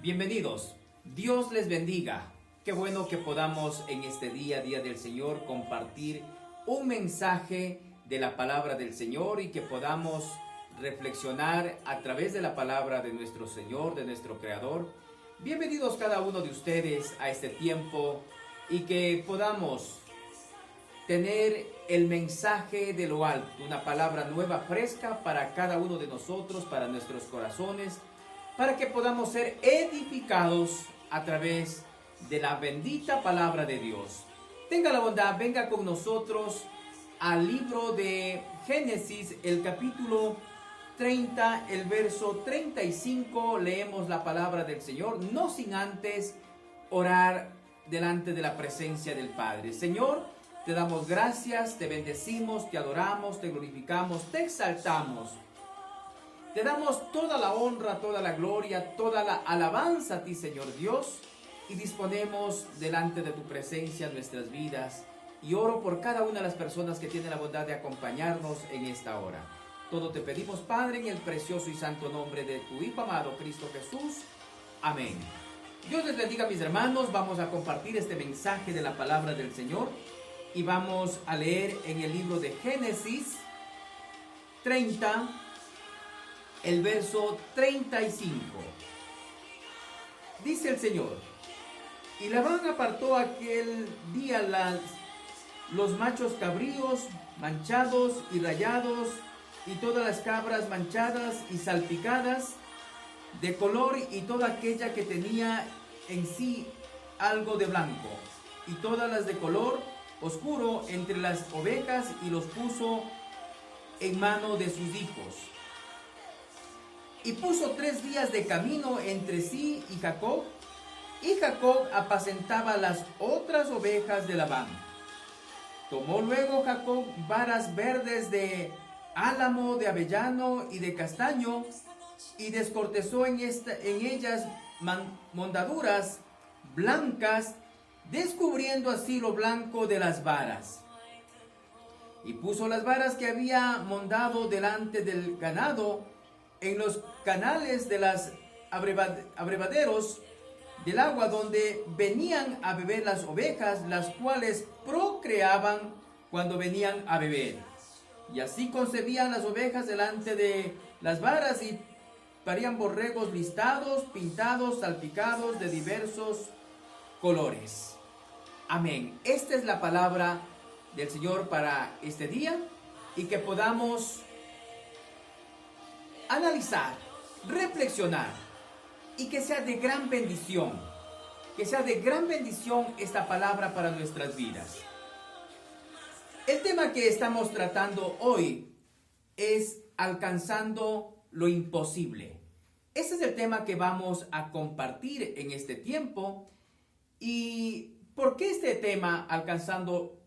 Bienvenidos, Dios les bendiga. Qué bueno que podamos en este día del Señor, compartir un mensaje de la palabra del Señor y que podamos reflexionar a través de la palabra de nuestro Señor, de nuestro Creador. Bienvenidos cada uno de ustedes a este tiempo y que podamos tener el mensaje de lo alto, una palabra nueva, fresca para cada uno de nosotros, para nuestros corazones, para que podamos ser edificados a través de la bendita palabra de Dios. Tenga la bondad, venga con nosotros al libro de Génesis, el capítulo 30, el verso 35, leemos la palabra del Señor, no sin antes orar delante de la presencia del Padre. Señor, te damos gracias, te bendecimos, te adoramos, te glorificamos, te exaltamos. Te damos toda la honra, toda la gloria, toda la alabanza a ti, Señor Dios, y disponemos delante de tu presencia nuestras vidas. Y oro por cada una de las personas que tienen la bondad de acompañarnos en esta hora. Todo te pedimos, Padre, en el precioso y santo nombre de tu Hijo amado, Cristo Jesús. Amén. Dios les bendiga, mis hermanos. Vamos a compartir este mensaje de la palabra del Señor y vamos a leer en el libro de Génesis 30, el verso 35. Dice el Señor: y Labán apartó aquel día los machos cabríos manchados y rayados, y todas las cabras manchadas y salpicadas de color, y toda aquella que tenía en sí algo de blanco, y todas las de color oscuro entre las ovejas, y los puso en mano de sus hijos. Y puso 3 días de camino entre sí y Jacob apacentaba las otras ovejas de Labán. Tomó luego Jacob varas verdes de álamo, de avellano y de castaño, y descortezó en ellas mondaduras blancas, descubriendo así lo blanco de las varas. Y puso las varas que había mondado delante del ganado en los canales de las abrevaderos del agua, donde venían a beber las ovejas, las cuales procreaban cuando venían a beber. Y así concebían las ovejas delante de las varas, y parían borregos listados, pintados, salpicados de diversos colores. Amén. Esta es la palabra del Señor para este día, y que podamos analizar, reflexionar, y que sea de gran bendición, esta palabra para nuestras vidas. El tema que estamos tratando hoy es alcanzando lo imposible. Ese es el tema que vamos a compartir en este tiempo. ¿Y por qué este tema, alcanzando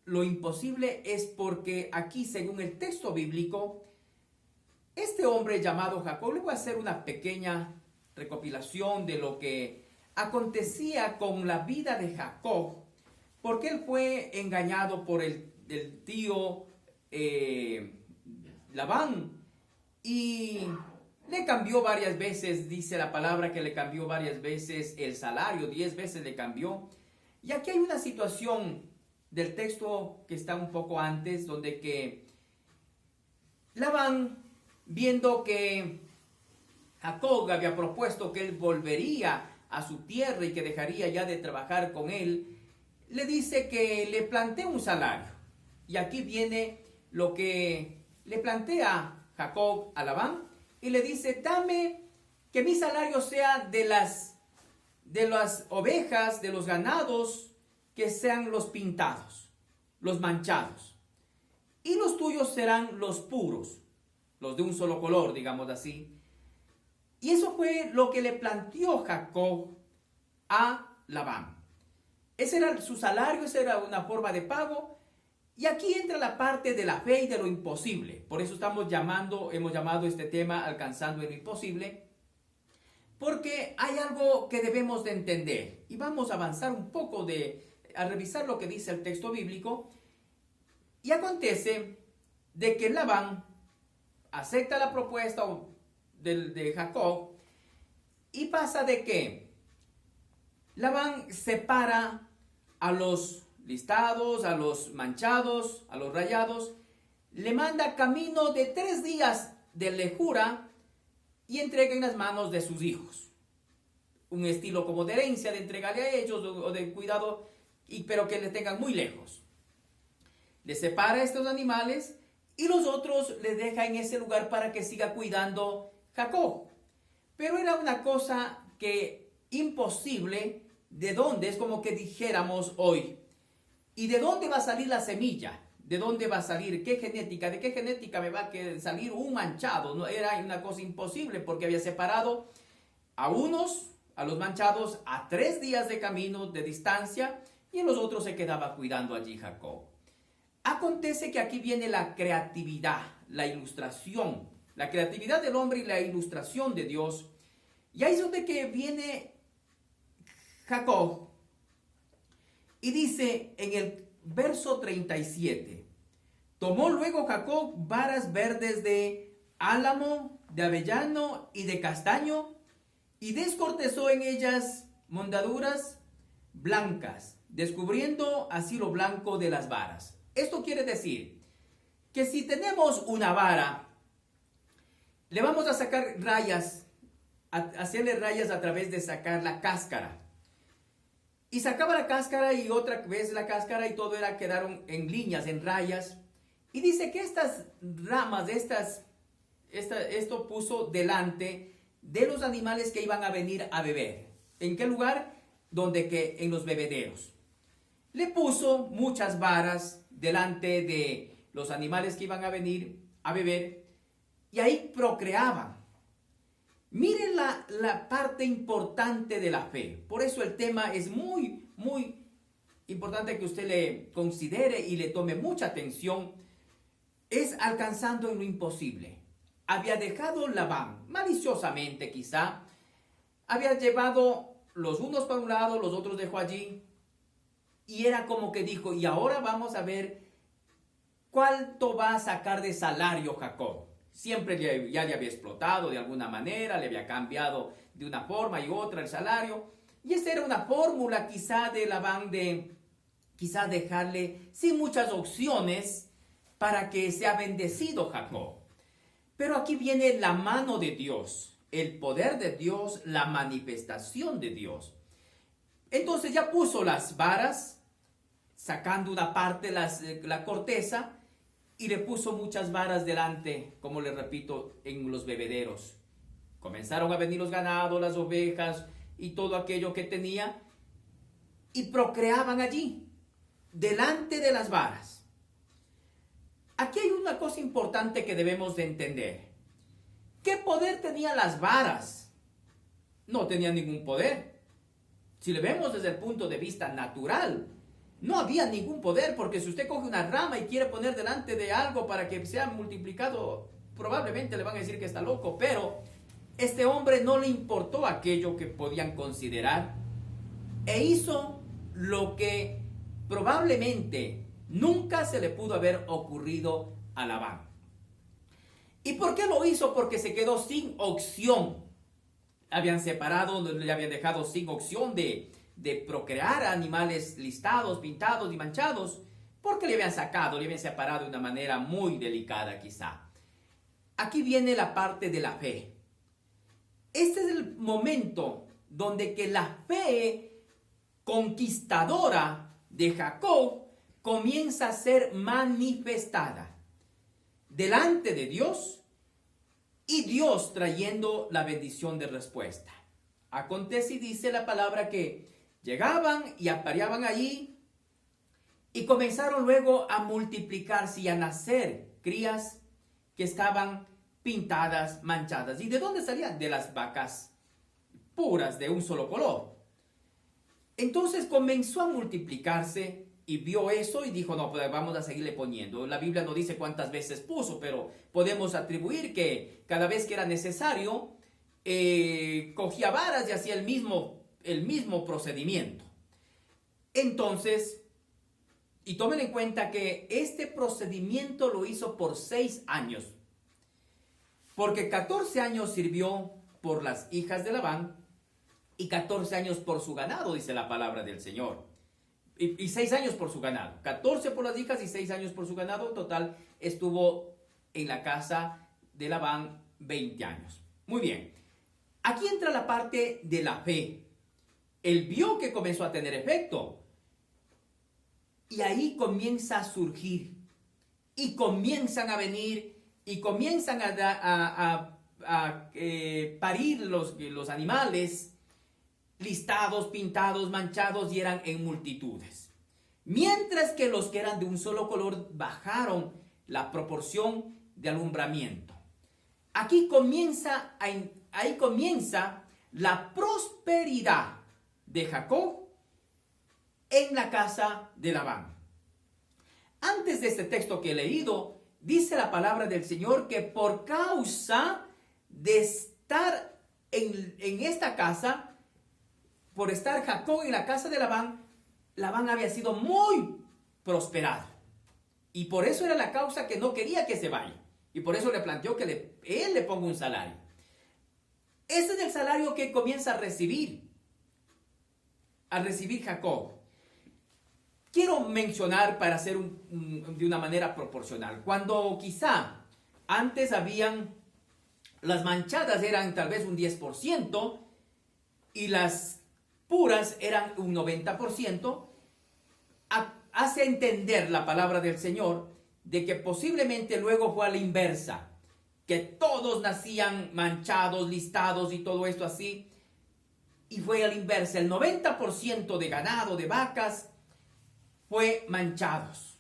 lo imposible? Es porque aquí, según el texto bíblico, este hombre llamado Jacob, le voy a hacer una pequeña recopilación de lo que acontecía con la vida de Jacob, porque él fue engañado por el tío Labán, y le cambió varias veces, dice la palabra que le cambió varias veces el salario, 10 veces le cambió. Y aquí hay una situación del texto que está un poco antes, donde que Labán, viendo que Jacob había propuesto que él volvería a su tierra y que dejaría ya de trabajar con él, le dice que le plantea un salario. Y aquí viene lo que le plantea Jacob a Labán, y le dice: dame que mi salario sea de las ovejas, de los ganados, que sean los pintados, los manchados, y los tuyos serán los puros, los de un solo color, digamos así. Y eso fue lo que le planteó Jacob a Labán. Ese era su salario, esa era una forma de pago. Y aquí entra la parte de la fe y de lo imposible. Por eso hemos llamado este tema alcanzando lo imposible, porque hay algo que debemos de entender. Y vamos a avanzar un poco a revisar lo que dice el texto bíblico. Y acontece de que Labán acepta la propuesta de Jacob, Y pasa de que Labán separa a los listados, a los manchados, a los rayados, le manda camino de 3 días de lejura y entrega en las manos de sus hijos. Un estilo como de herencia, de entregarle a ellos o de cuidado, pero que le tengan muy lejos. Le separa a estos animales y los otros les deja en ese lugar para que siga cuidando Jacob. Pero era una cosa que imposible. ¿De dónde? Es como que dijéramos hoy. ¿Y de dónde va a salir la semilla? ¿De dónde va a salir? ¿Qué genética? ¿De qué genética me va a salir un manchado? No, era una cosa imposible porque había separado a los manchados, a 3 días de camino de distancia, y en los otros se quedaba cuidando allí Jacob. Acontece que aquí viene la creatividad, la ilustración, la creatividad del hombre y la ilustración de Dios. Y ahí es donde que viene Jacob y dice en el verso 37, tomó luego Jacob varas verdes de álamo, de avellano y de castaño, y descortezó en ellas mondaduras blancas, descubriendo así lo blanco de las varas. Esto quiere decir que si tenemos una vara, le vamos a sacar rayas, hacerle rayas a través de sacar la cáscara. Y sacaba la cáscara y otra vez la cáscara y todo quedaron en líneas, en rayas. Y dice que estas ramas, esto puso delante de los animales que iban a venir a beber. ¿En qué lugar? En los bebederos. Le puso muchas varas delante de los animales que iban a venir a beber y ahí procreaban. Miren la parte importante de la fe. Por eso el tema es muy, muy importante que usted le considere y le tome mucha atención. Es alcanzando en lo imposible. Había dejado Labán, maliciosamente quizá, había llevado los unos para un lado, los otros dejó allí. Y era como que dijo, y ahora vamos a ver cuánto va a sacar de salario Jacob. Siempre ya le había explotado de alguna manera, le había cambiado de una forma y otra el salario. Y esa era una fórmula quizá de Labán de quizá dejarle sin muchas opciones para que sea bendecido Jacob. Pero aquí viene la mano de Dios, el poder de Dios, la manifestación de Dios. Entonces ya puso las varas, sacando una parte la corteza, y le puso muchas varas delante, como le repito, en los bebederos. Comenzaron a venir los ganados, las ovejas y todo aquello que tenía, y procreaban allí, delante de las varas. Aquí hay una cosa importante que debemos de entender. ¿Qué poder tenían las varas? No tenían ningún poder. Si le vemos desde el punto de vista natural, no había ningún poder, porque si usted coge una rama y quiere poner delante de algo para que sea multiplicado, probablemente le van a decir que está loco, pero este hombre no le importó aquello que podían considerar e hizo lo que probablemente nunca se le pudo haber ocurrido a Labán. ¿Y por qué lo hizo? Porque se quedó sin opción. Habían separado, le habían dejado sin opción de procrear animales listados, pintados y manchados, porque le habían separado de una manera muy delicada quizá. Aquí viene la parte de la fe. Este es el momento donde que la fe conquistadora de Jacob comienza a ser manifestada delante de Dios y Dios trayendo la bendición de respuesta. Acontece y dice la palabra que llegaban y apareaban allí y comenzaron luego a multiplicarse y a nacer crías que estaban pintadas, manchadas. ¿Y de dónde salían? De las vacas puras de un solo color. Entonces comenzó a multiplicarse y vio eso y dijo, no, pues vamos a seguirle poniendo. La Biblia no dice cuántas veces puso, pero podemos atribuir que cada vez que era necesario, cogía varas y hacía el mismo procedimiento. Entonces, y tomen en cuenta que este procedimiento lo hizo por 6 años. Porque 14 años sirvió por las hijas de Labán y 14 años por su ganado, dice la palabra del Señor. Y 6 años por su ganado. 14 por las hijas y 6 años por su ganado. En total estuvo en la casa de Labán 20 años. Muy bien. Aquí entra la parte de la fe. Él vio que comenzó a tener efecto. Y ahí comienza a surgir. Y comienzan a venir. Y comienzan a parir los animales. Listados, pintados, manchados, y eran en multitudes. Mientras que los que eran de un solo color bajaron la proporción de alumbramiento. Ahí comienza la prosperidad de Jacob en la casa de Labán. Antes de este texto que he leído, dice la palabra del Señor que por causa de estar en esta casa, por estar Jacob en la casa de Labán, Labán había sido muy prosperado. Y por eso era la causa que no quería que se vaya. Y por eso le planteó que él le ponga un salario. Ese es el salario que comienza a recibir Jacob. Quiero mencionar para hacer de una manera proporcional. Cuando quizá antes las manchadas eran tal vez un 10% y las puras eran un 90%, hace entender la palabra del Señor de que posiblemente luego fue a la inversa, que todos nacían manchados, listados y todo esto así, y fue a la inversa, el 90% de ganado, de vacas, fue manchados,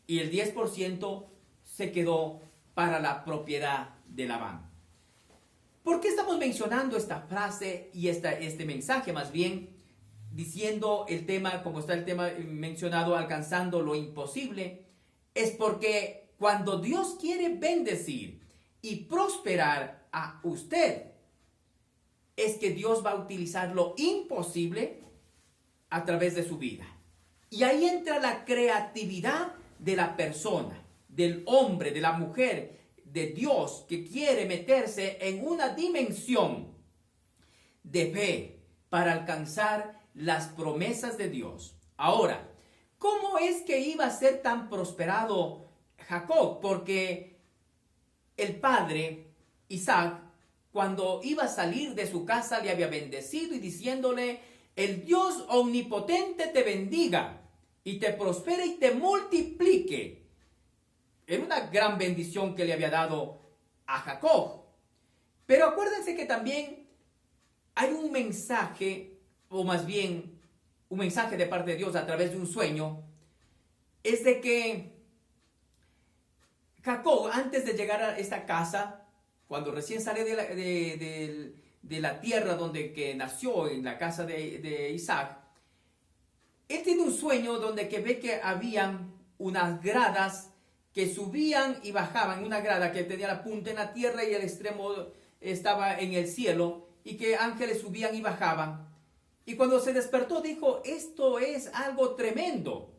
y el 10% se quedó para la propiedad de Labán. ¿Por qué estamos mencionando esta frase y este mensaje más bien, diciendo el tema, como está el tema mencionado, alcanzando lo imposible? Es porque cuando Dios quiere bendecir y prosperar a usted, es que Dios va a utilizar lo imposible a través de su vida. Y ahí entra la creatividad de la persona, del hombre, de la mujer, de Dios, que quiere meterse en una dimensión de fe para alcanzar las promesas de Dios. Ahora, ¿cómo es que iba a ser tan prosperado Jacob? Porque el padre Isaac, cuando iba a salir de su casa, le había bendecido y diciéndole: el Dios omnipotente te bendiga y te prospere y te multiplique. Era una gran bendición que le había dado a Jacob. Pero acuérdense que también hay un mensaje, o más bien un mensaje de parte de Dios a través de un sueño, es de que Jacob, antes de llegar a esta casa, cuando recién sale de la tierra donde que nació, en la casa de Isaac, él tiene un sueño donde que ve que habían unas gradas que subían y bajaban, una grada que tenía la punta en la tierra y el extremo estaba en el cielo, y que ángeles subían y bajaban. Y cuando se despertó dijo: esto es algo tremendo.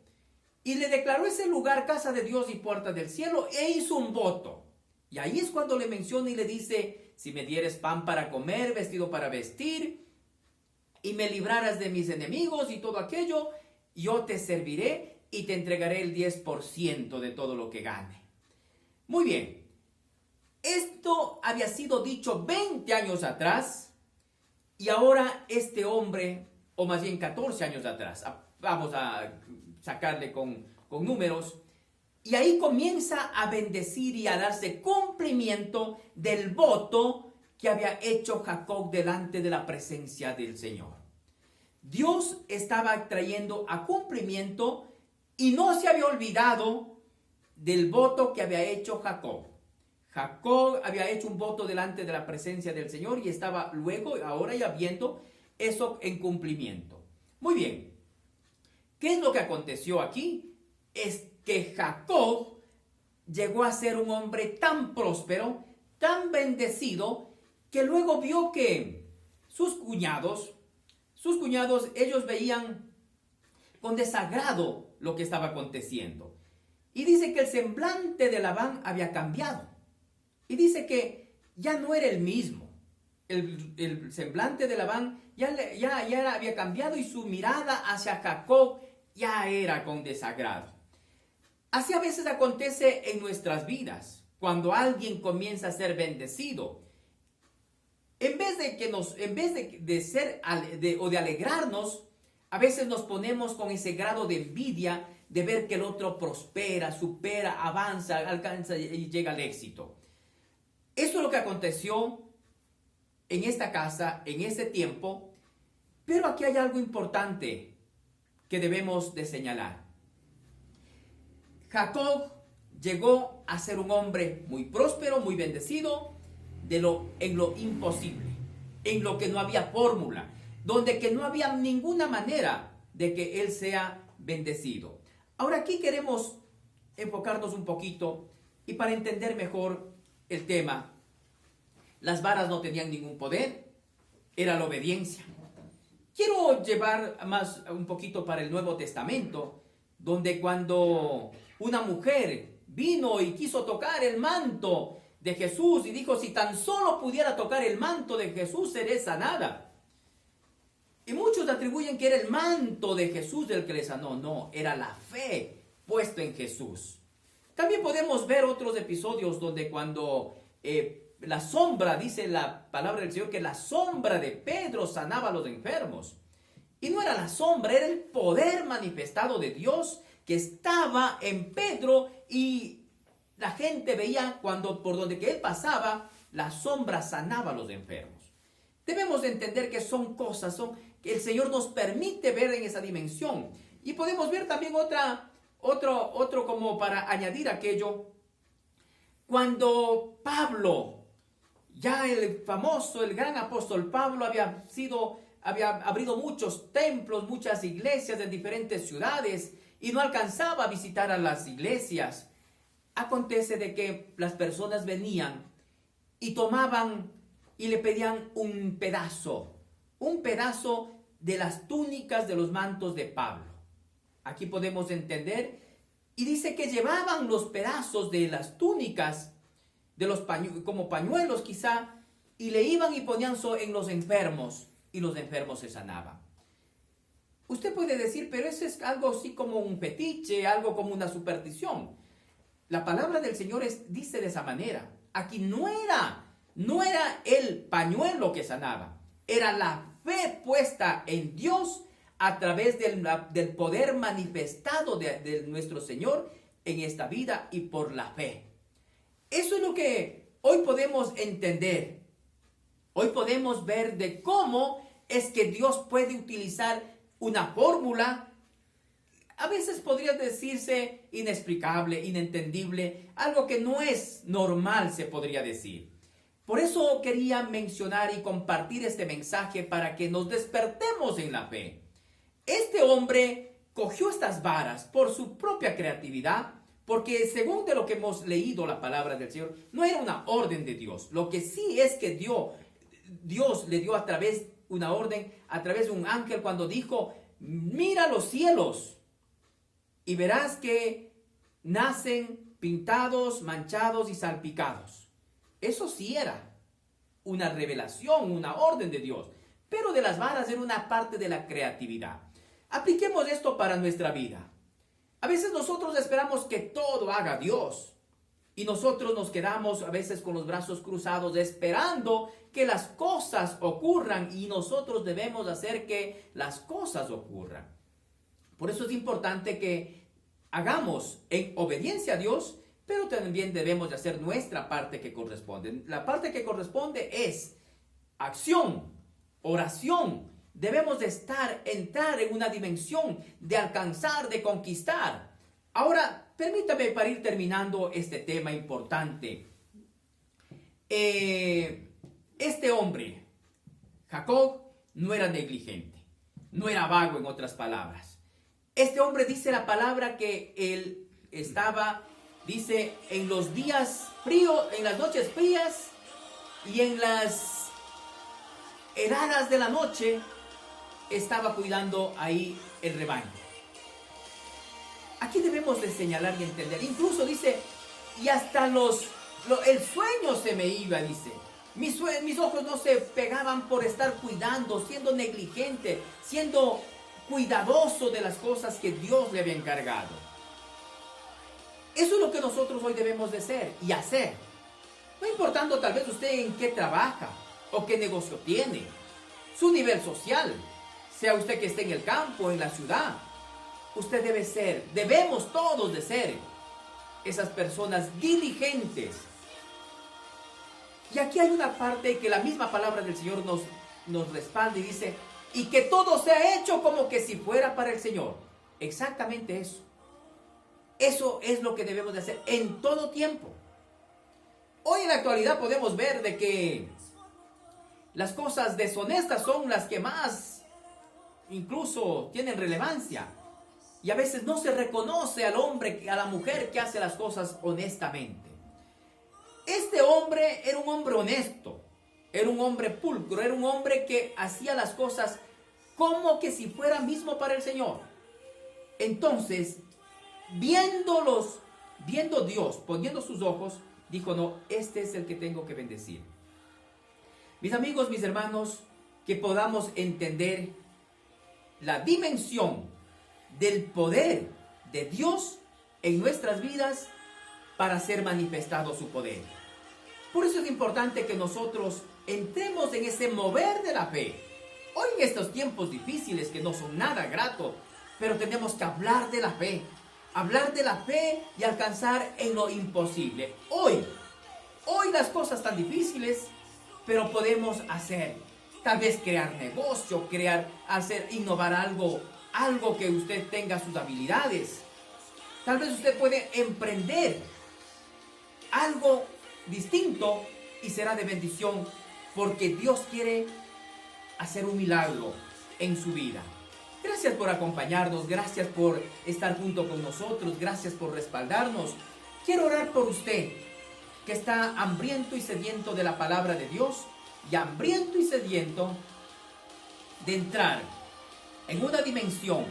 Y le declaró ese lugar casa de Dios y puerta del cielo, e hizo un voto. Y ahí es cuando le menciona y le dice: si me dieres pan para comer, vestido para vestir, y me libraras de mis enemigos y todo aquello, yo te serviré y te entregaré el 10% de todo lo que gane. Muy bien. Esto había sido dicho 20 años atrás, y ahora este hombre, o más bien 14 años atrás, vamos a sacarle con números, y ahí comienza a bendecir y a darse cumplimiento del voto que había hecho Jacob delante de la presencia del Señor. Dios estaba trayendo a cumplimiento y no se había olvidado del voto que había hecho Jacob. Jacob había hecho un voto delante de la presencia del Señor y estaba luego, ahora ya viendo eso en cumplimiento. Muy bien. ¿Qué es lo que aconteció aquí? Es que Jacob llegó a ser un hombre tan próspero, tan bendecido, que luego vio que sus cuñados, ellos veían con desagrado lo que estaba aconteciendo. Y dice que el semblante de Labán había cambiado. Y dice que ya no era el mismo. el semblante de Labán ya había cambiado y su mirada hacia Jacob ya era con desagrado. Así a veces acontece en nuestras vidas, cuando alguien comienza a ser bendecido. En vez de alegrarnos, a veces nos ponemos con ese grado de envidia de ver que el otro prospera, supera, avanza, alcanza y llega al éxito. Eso es lo que aconteció en esta casa, en ese tiempo, pero aquí hay algo importante que debemos de señalar. Jacob llegó a ser un hombre muy próspero, muy bendecido, en lo imposible, en lo que no había fórmula, donde que no había ninguna manera de que él sea bendecido. Ahora aquí queremos enfocarnos un poquito y para entender mejor el tema. Las varas no tenían ningún poder, era la obediencia. Quiero llevar más un poquito para el Nuevo Testamento, donde cuando una mujer vino y quiso tocar el manto de Jesús y dijo, si tan solo pudiera tocar el manto de Jesús, seré sanada. Y muchos atribuyen que era el manto de Jesús del que le sanó. No, era la fe puesta en Jesús. También podemos ver otros episodios donde cuando la sombra, dice la palabra del Señor, que la sombra de Pedro sanaba a los enfermos. Y no era la sombra, era el poder manifestado de Dios que estaba en Pedro y la gente veía por donde que él pasaba, la sombra sanaba a los enfermos. Debemos de entender que son cosas, que el Señor nos permite ver en esa dimensión. Y podemos ver también otro como para añadir aquello. Cuando Pablo, ya el gran apóstol Pablo había abrido muchos templos, muchas iglesias en diferentes ciudades y no alcanzaba a visitar a las iglesias. Acontece de que las personas venían y tomaban y le pedían un pedazo de las túnicas de los mantos de Pablo. Aquí podemos entender, y dice que llevaban los pedazos de las túnicas, como pañuelos quizá, y le iban y ponían en los enfermos, y los enfermos se sanaban. Usted puede decir, pero eso es algo así como un fetiche, algo como una superstición. La palabra del Señor dice de esa manera. Aquí no era el pañuelo que sanaba, era la fe puesta en Dios a través del poder manifestado de nuestro Señor en esta vida y por la fe. Eso es lo que hoy podemos entender. Hoy podemos ver de cómo es que Dios puede utilizar una fórmula. A veces podría decirse inexplicable, inentendible, algo que no es normal, se podría decir. Por eso quería mencionar y compartir este mensaje para que nos despertemos en la fe. Este hombre cogió estas varas por su propia creatividad, porque según de lo que hemos leído la palabra del Señor, no era una orden de Dios. Lo que sí es que Dios le dio una orden a través de un ángel cuando dijo, mira los cielos y verás que nacen pintados, manchados y salpicados. Eso sí era una revelación, una orden de Dios. Pero de las varas era una parte de la creatividad. Apliquemos esto para nuestra vida. A veces nosotros esperamos que todo haga Dios. Y nosotros nos quedamos a veces con los brazos cruzados esperando que las cosas ocurran. Y nosotros debemos hacer que las cosas ocurran. Por eso es importante que hagamos en obediencia a Dios, pero también debemos de hacer nuestra parte que corresponde. La parte que corresponde es acción, oración. Debemos de entrar en una dimensión de alcanzar, de conquistar. Ahora, permítame para ir terminando este tema importante. Este hombre, Jacob, no era negligente, no era vago en otras palabras. Este hombre dice la palabra que él estaba, dice, en los días fríos, en las noches frías y en las heladas de la noche, estaba cuidando ahí el rebaño. Aquí debemos de señalar y entender. Incluso dice, y hasta el sueño se me iba, dice. Mis ojos no se pegaban por estar cuidando, siendo negligente, siendo cuidadoso de las cosas que Dios le había encargado. Eso es lo que nosotros hoy debemos de ser y hacer. No importando tal vez usted en qué trabaja o qué negocio tiene, su nivel social, sea usted que esté en el campo, en la ciudad, usted debe ser, debemos todos de ser esas personas diligentes. Y aquí hay una parte que la misma palabra del Señor nos respalda y dice, y que todo sea hecho como que si fuera para el Señor. Exactamente eso. Eso es lo que debemos de hacer en todo tiempo. Hoy en la actualidad podemos ver de que las cosas deshonestas son las que más incluso tienen relevancia. Y a veces no se reconoce al hombre, a la mujer que hace las cosas honestamente. Este hombre era un hombre honesto, era un hombre pulcro, era un hombre que hacía las cosas como que si fuera mismo para el Señor. Entonces, viendo Dios, poniendo sus ojos, dijo, no, este es el que tengo que bendecir. Mis amigos, mis hermanos, que podamos entender la dimensión del poder de Dios en nuestras vidas para ser manifestado su poder. Por eso es importante que nosotros entremos en ese mover de la fe. Hoy en estos tiempos difíciles que no son nada gratos, pero tenemos que hablar de la fe y alcanzar en lo imposible. Hoy las cosas están difíciles, pero podemos hacer, tal vez crear negocio, innovar algo que usted tenga sus habilidades. Tal vez usted puede emprender algo distinto y será de bendición porque Dios quiere hacer un milagro en su vida. Gracias por acompañarnos, gracias por estar junto con nosotros, gracias por respaldarnos. Quiero orar por usted que está hambriento y sediento de la palabra de Dios y hambriento y sediento de entrar en una dimensión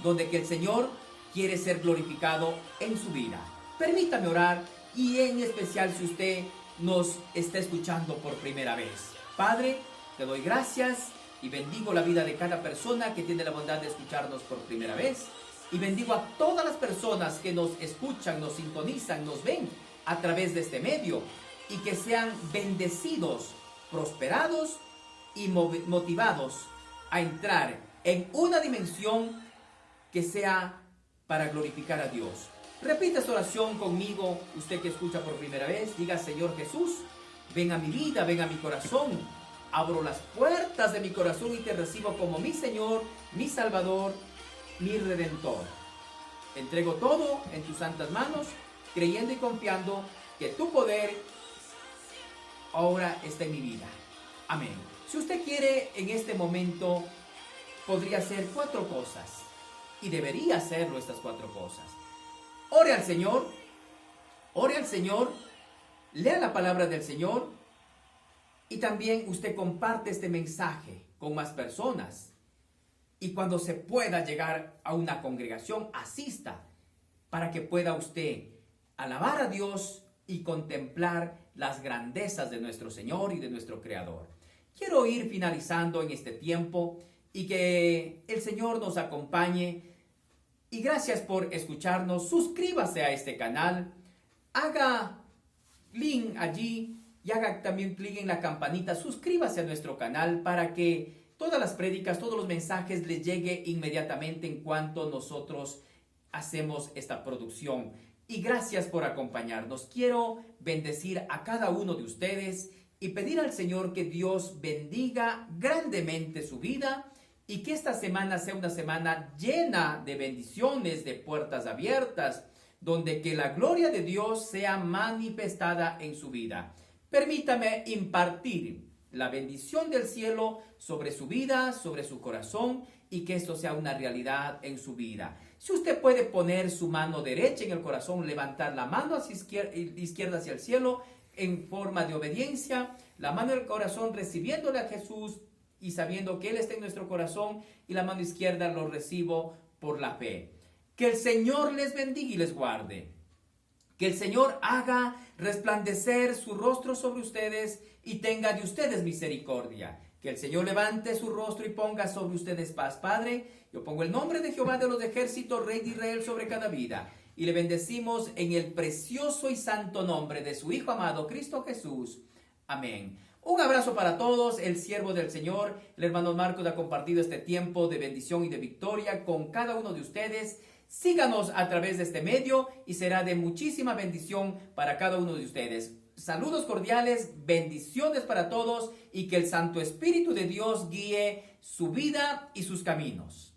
donde que el Señor quiere ser glorificado en su vida. Permítame orar y en especial si usted nos está escuchando por primera vez. Padre, te doy gracias y bendigo la vida de cada persona que tiene la bondad de escucharnos por primera vez. Y bendigo a todas las personas que nos escuchan, nos sintonizan, nos ven a través de este medio. Y que sean bendecidos, prosperados y motivados a entrar en una dimensión que sea para glorificar a Dios. Repita esta oración conmigo, usted que escucha por primera vez. Diga, Señor Jesús, ven a mi vida, ven a mi corazón. Abro las puertas de mi corazón y te recibo como mi Señor, mi Salvador, mi Redentor. Entrego todo en tus santas manos, creyendo y confiando que tu poder ahora está en mi vida. Amén. Si usted quiere en este momento, podría hacer 4 cosas. Y debería hacerlo estas 4 cosas. Ore al Señor, lea la palabra del Señor y también usted comparte este mensaje con más personas. Y cuando se pueda llegar a una congregación, asista para que pueda usted alabar a Dios y contemplar las grandezas de nuestro Señor y de nuestro Creador. Quiero ir finalizando en este tiempo y que el Señor nos acompañe. Y gracias por escucharnos. Suscríbase a este canal. Haga clic allí y haga también clic en la campanita. Suscríbase a nuestro canal para que todas las prédicas, todos los mensajes les llegue inmediatamente en cuanto nosotros hacemos esta producción. Y gracias por acompañarnos. Quiero bendecir a cada uno de ustedes y pedir al Señor que Dios bendiga grandemente su vida. Y que esta semana sea una semana llena de bendiciones, de puertas abiertas, donde que la gloria de Dios sea manifestada en su vida. Permítame impartir la bendición del cielo sobre su vida, sobre su corazón, y que esto sea una realidad en su vida. Si usted puede poner su mano derecha en el corazón, levantar la mano hacia izquierda hacia el cielo en forma de obediencia, la mano del corazón recibiéndole a Jesús, y sabiendo que Él está en nuestro corazón, y la mano izquierda lo recibo por la fe. Que el Señor les bendiga y les guarde. Que el Señor haga resplandecer su rostro sobre ustedes y tenga de ustedes misericordia. Que el Señor levante su rostro y ponga sobre ustedes paz. Padre, yo pongo el nombre de Jehová de los ejércitos, Rey de Israel, sobre cada vida. Y le bendecimos en el precioso y santo nombre de su Hijo amado, Cristo Jesús. Amén. Un abrazo para todos. El siervo del Señor, el hermano Marcos, ha compartido este tiempo de bendición y de victoria con cada uno de ustedes. Síganos a través de este medio y será de muchísima bendición para cada uno de ustedes. Saludos cordiales, bendiciones para todos y que el Santo Espíritu de Dios guíe su vida y sus caminos.